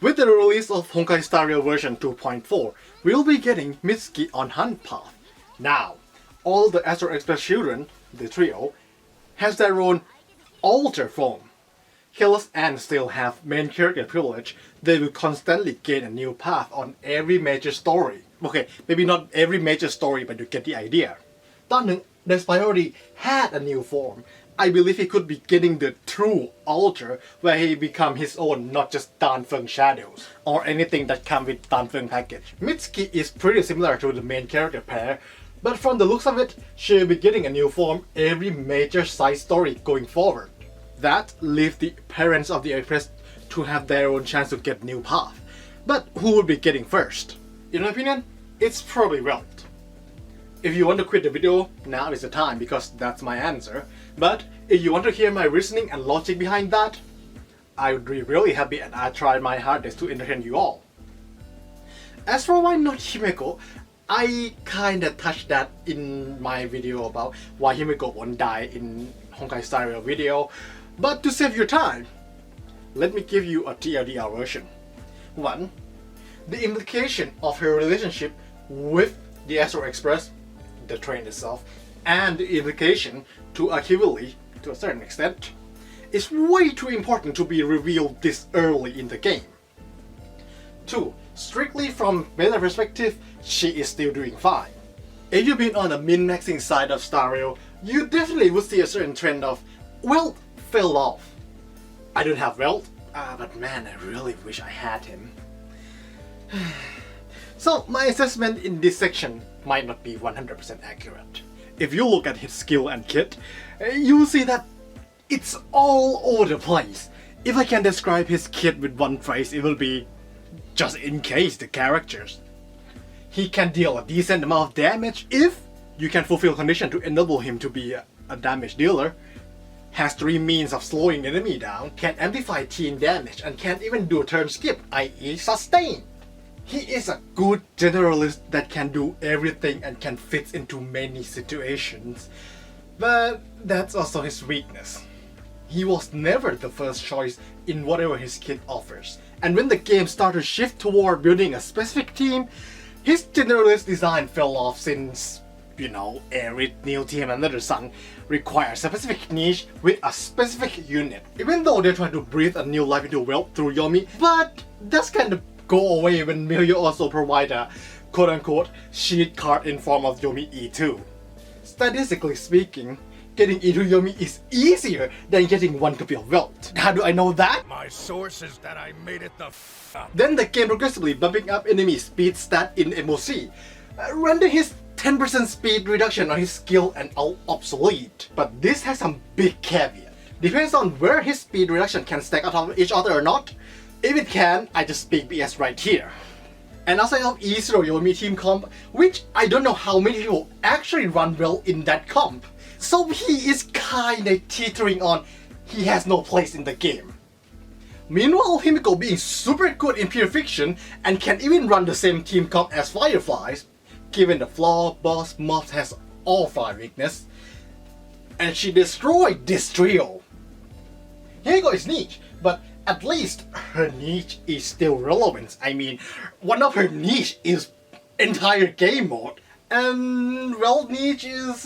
With the release of Honkai Star Rail version 2.4, we'll be getting Mitsuki on Hunt Path. Now, all the Astral Express children, the trio, has their own alter form. Killers and still have main character privilege. They will constantly gain a new path on every major story. Okay, maybe not every major story, but you get the idea. ตอนหนึ่ง Despite already had a new form, I believe he could be getting the true alter where he become his own, not just Danfeng shadows or anything that come with Danfeng package. Mitsuki is pretty similar to the main character pair, but from the looks of it, she'll be getting a new form every major side story going forward. That leaves the parents of the Express to have their own chance to get new path. But who would be getting first? In my opinion, it's probably Welt. If you want to quit the video, now is the time because that's my answer. But if you want to hear my reasoning and logic behind that, I would be really happy and I tried my hardest to entertain you all. As for why not Himeko, I kinda touched that in my video about why Himeko won't die in Honkai Star Rail video. But to save your time, let me give you a TLDR version. 1. The implication of her relationship with the Astral Express, the train itself, and the implication to Akivili, to a certain extent, is way too important to be revealed this early in the game. 2. Strictly from meta perspective, she is still doing fine. If you've been on the min-maxing side of Star Rail, you definitely would see a certain trend of, well, fell off. I don't have Welt, but man, I really wish I had him. So my assessment in this section might not be 100% accurate. If you look at his skill and kit, you'll see that it's all over the place. If I can describe his kit with one phrase, it will be just in case the characters. He can deal a decent amount of damage if you can fulfill condition to enable him to be a damage dealer. Has 3 means of slowing enemy down, can amplify team damage, and can even do turn skip, i.e. sustain. He is a good generalist that can do everything and can fit into many situations, but that's also his weakness. He was never the first choice in whatever his kit offers, and when the game started to shift toward building a specific team, his generalist design fell off since, you know, every new team under the sun requires a specific niche with a specific unit. Even though they try to breathe a new life into Welt through Yomi, but that's kind of go away when Mirio also provide a quote-unquote cheat card in form of Yomi E2. Statistically speaking, getting E2 Yomi is easier than getting one copy of Welt. How do I know that? My source is that I made it the f up. Then the game progressively bumping up enemy speed stat in MOC, render his 10% speed reduction on his skill and obsolete. But this has some big caveat. Depends on where his speed reduction can stack on top of each other or not. If it can, I just speak BS right here. And outside of E0 Yomi team comp, which I don't know how many people actually run well in that comp, so he is kinda teetering on he has no place in the game. Meanwhile, Himeko being super good in pure fiction and can even run the same team comp as Fireflies, given the flaw, boss, mobs has all 5 weakness, and she destroyed this trio. Himeko is niche, but at least her niche is still relevant. I mean, one of her niche is entire game mode, and Welt niche is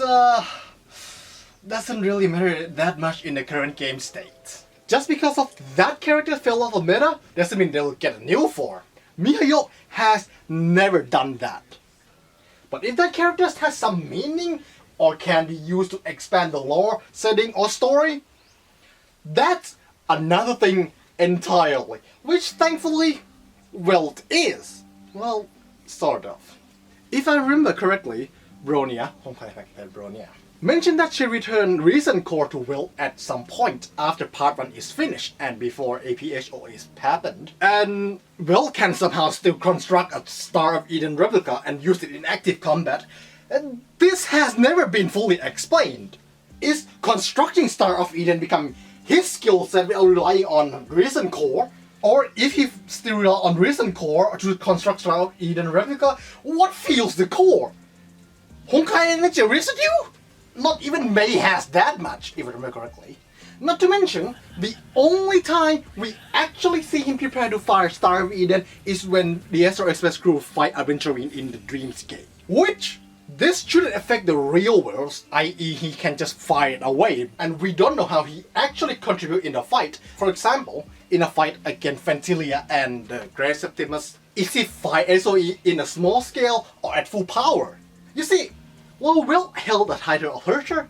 doesn't really matter that much in the current game state. Just because of that character fell off a meta doesn't mean they'll get a new form. Mihoyo has never done that. But if that character has some meaning or can be used to expand the lore, setting, or story, that's another thing entirely, which thankfully Welt is. Well, sort of. If I remember correctly, Bronia mentioned that she returned Reason Core to Welt at some point after part 1 is finished and before APHO is happened. And Welt can somehow still construct a Star of Eden replica and use it in active combat. And this has never been fully explained. Is constructing Star of Eden become his skill set while relying on Reason Core? Or if he still relies on Reason Core to construct Star of Eden replica, what fuels the core? Honkai Energy residue? Not even Mei has that much, if I remember correctly. Not to mention, the only time we actually see him prepare to fire Star of Eden is when the Astral Express crew fight Adventurine in the Dreamscape. Which, this shouldn't affect the real world, i.e. he can just fire it away, and we don't know how he actually contribute in the fight. For example, in a fight against Fantilia and Grey Septimus, is he fire SOE in a small scale or at full power? You see, while Welt held the title of Herrscher,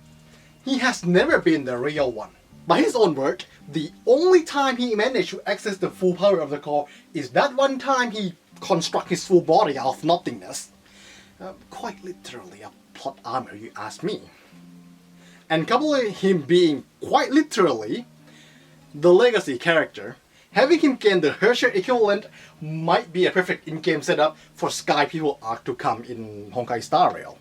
he has never been the real one. By his own word, the only time he managed to access the full power of the core is that one time he construct his full body out of nothingness. Quite literally a plot armor, you ask me. And coupling him being quite literally the legacy character, having him gain the Herrscher equivalent might be a perfect in-game setup for Sky People arc to come in Honkai Star Rail.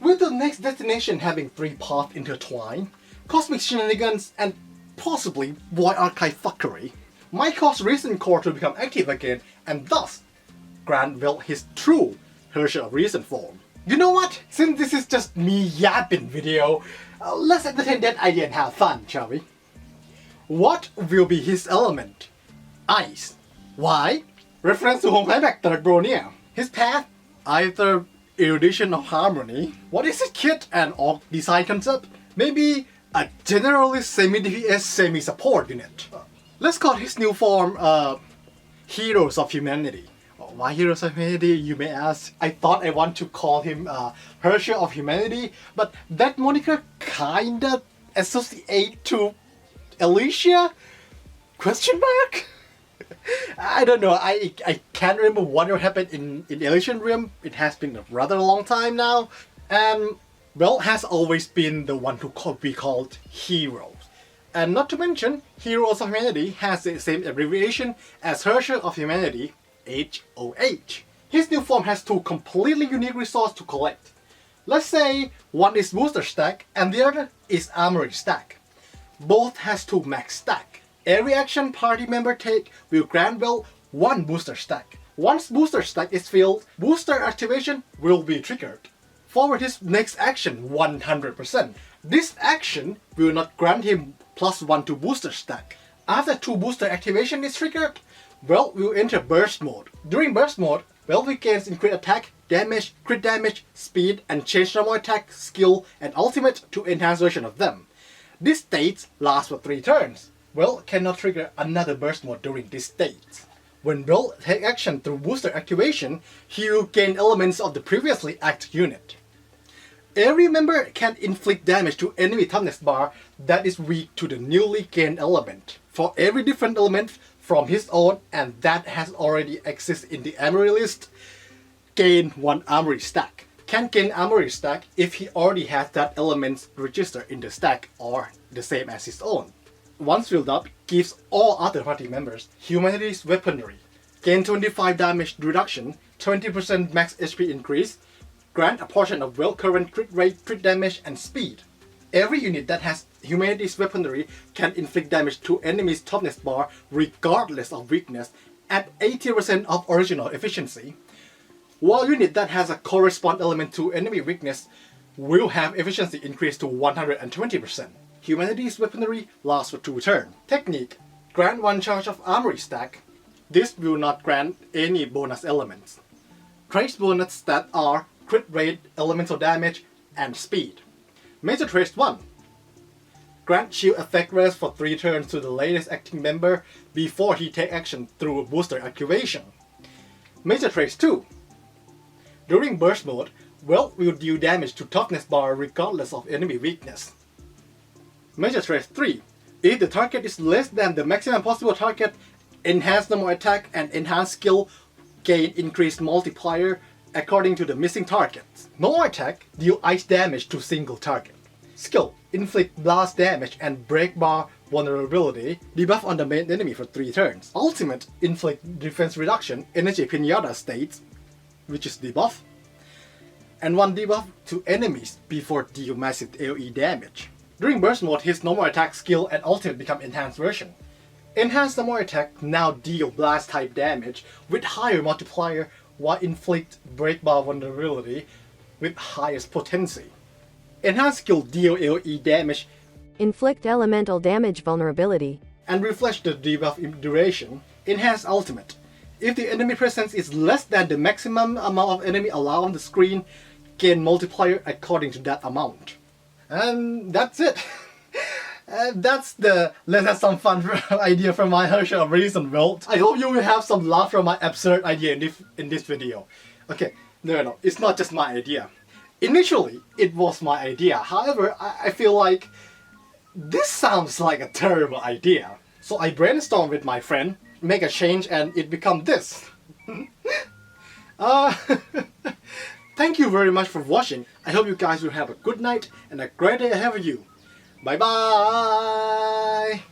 With the next destination having 3 paths intertwined, cosmic shenanigans, and possibly Void Archive fuckery, might cause Reason Core to become active again and thus grant Welt his true Herrscher of Reason form. You know what? Since this is just me yapping video, let's entertain that idea and have fun, shall we? What will be his element? Ice. Why? Reference to Honkai Back 3rd broเนี่ย. His path? Either erudition of harmony. What is it, kit? An orc design concept? Maybe a generally semi-DPS semi-support unit. Let's call his new form Heroes of Humanity. Why Heroes of Humanity, you may ask? I thought I want to call him Herrscher of Humanity, but that moniker kinda associate to Alicia? Question mark? I don't know, I can't remember what happened in Elysian Realm. It has been a rather long time now. And Welt has always been the one to be called Heroes. And not to mention, Heroes of Humanity has the same abbreviation as Herrscher of Humanity, HOH. His new form has 2 completely unique resources to collect. Let's say one is Booster Stack and the other is Armory Stack. Both has 2 max stack. Every action party member take will grant Welt 1 booster stack. Once booster stack is filled, booster activation will be triggered. Forward his next action 100%. This action will not grant him +1 to booster stack. After 2 booster activation is triggered, Welt will enter burst mode. During burst mode, Welt regains increased attack, damage, crit damage, speed, and change normal attack, skill, and ultimate to enhanced version of them. This state lasts for 3 turns. Welt cannot trigger another burst mode during this state. When Welt takes action through booster activation, he will gain elements of the previously active unit. Every member can inflict damage to enemy toughness bar that is weak to the newly gained element. For every different element from his own and that has already existed in the armory list, gain 1 armory stack. Can gain armory stack if he already has that element registered in the stack or the same as his own. Once filled up, gives all other party members Humanity's Weaponry. Gain 25 damage reduction, 20% max HP increase, grant a portion of Welt current crit rate, crit damage, and speed. Every unit that has Humanity's Weaponry can inflict damage to enemies' toughness bar regardless of weakness at 80% of original efficiency. While unit that has a correspond element to enemy weakness will have efficiency increased to 120%. Humanity's Weaponry lasts for 2 turns. Technique: grant 1 charge of Armory stack. This will not grant any bonus elements. Traits bonus that are crit rate, elemental damage, and speed. Major Traits 1. Grant shield effect rest for 3 turns to the latest acting member before he takes action through booster activation. Major Traits 2. During burst mode, Welt will deal damage to toughness bar regardless of enemy weakness. Major Traits 3. If the target is less than the maximum possible target, enhance normal attack and enhance skill gain increased multiplier according to the missing targets. Normal attack deal ice damage to single target. Skill: inflict blast damage and break bar vulnerability, debuff on the main enemy for 3 turns. Ultimate: inflict defense reduction, energy pinata states, which is debuff, and 1 debuff to enemies before deal massive AoE damage. During burst mode, his normal attack, skill, and ultimate become enhanced version. Enhanced normal attack now deal blast type damage with higher multiplier while inflict break bar vulnerability with highest potency. Enhanced skill deal AoE damage Inflict elemental damage vulnerability. And refresh the debuff duration. Enhance ultimate. If the enemy presence is less than the maximum amount of enemy allowed on the screen, gain multiplier according to that amount. And that's it. That's the let's have some fun idea from my Herrscher of recent Welt. I hope you will have some laugh from my absurd idea in this video. Okay, no, it's not just my idea. Initially, it was my idea. However, I feel like this sounds like a terrible idea. So I brainstormed with my friend, make a change, and it become this. Thank you very much for watching. I hope you guys will have a good night and a great day ahead of you. Bye bye!